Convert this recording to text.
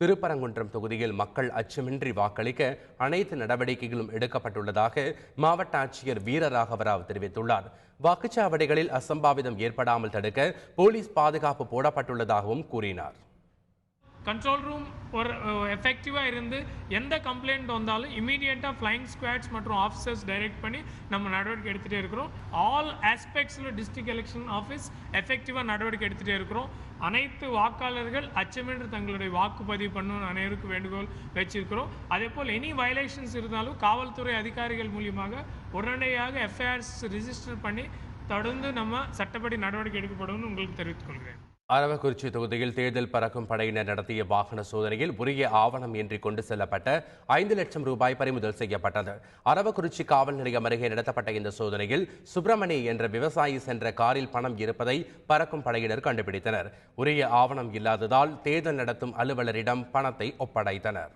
திருப்பரங்குன்றம் தொகுதியில் மக்கள் அச்சமின்றி வாக்களிக்க அனைத்து நடவடிக்கைகளும் எடுக்கப்பட்டுள்ளதாக மாவட்ட ஆட்சியர் வீரராகவராவ் தெரிவித்துள்ளார். வாக்குச்சாவடிகளில் அசம்பாவிதம் ஏற்படாமல் தடுக்க போலீஸ் பாதுகாப்பு போடப்பட்டுள்ளதாகவும் கூறினார். கண்ட்ரோல் ரூம் ஒரு எஃபெக்டிவாக இருந்து எந்த கம்ப்ளைண்ட் வந்தாலும் இமீடியட்டாக ஃப்ளைங் ஸ்குவாட்ஸ் மற்றும் ஆஃபீஸர்ஸ் டைரக்ட் பண்ணி நம்ம நடவடிக்கை எடுத்துகிட்டே இருக்கிறோம். ஆல் ஆஸ்பெக்ட்ஸில் டிஸ்ட்ரிக்ட் எலெக்ஷன் ஆஃபீஸ் எஃபெக்டிவாக நடவடிக்கை எடுத்துகிட்டே இருக்கிறோம். அனைத்து வாக்காளர்கள் அச்சமின்றி தங்களுடைய வாக்குப்பதிவு பண்ணணும் அனைவருக்கும் வேண்டுகோள் வச்சிருக்கிறோம். அதே போல் எனி வயலேஷன்ஸ் இருந்தாலும் காவல்துறை அதிகாரிகள் மூலியமாக உடனடியாக எஃப்ஐஆர்ஸ் ரிஜிஸ்டர் பண்ணி தொடர்ந்து நம்ம சட்டப்படி நடவடிக்கை எடுக்கப்படும் உங்களுக்கு தெரிவித்துக் கொள்கிறேன். அரவக்குறிச்சி தொகுதியில் தேர்தல் பறக்கும் படையினர் நடத்திய வாகன சோதனையில் உரிய ஆவணம் இன்றி கொண்டு செல்லப்பட்ட 5 லட்சம் ரூபாய் பறிமுதல் செய்யப்பட்டது. அரவக்குறிச்சி காவல் நிலையம் அருகே நடத்தப்பட்ட இந்த சோதனையில் சுப்பிரமணி என்ற விவசாயி சென்ற காரில் பணம் இருப்பதை பறக்கும் படையினர் கண்டுபிடித்தனர். உரிய ஆவணம் இல்லாததால் தேர்தல் நடத்தும் அலுவலரிடம் பணத்தை ஒப்படைத்தனர்.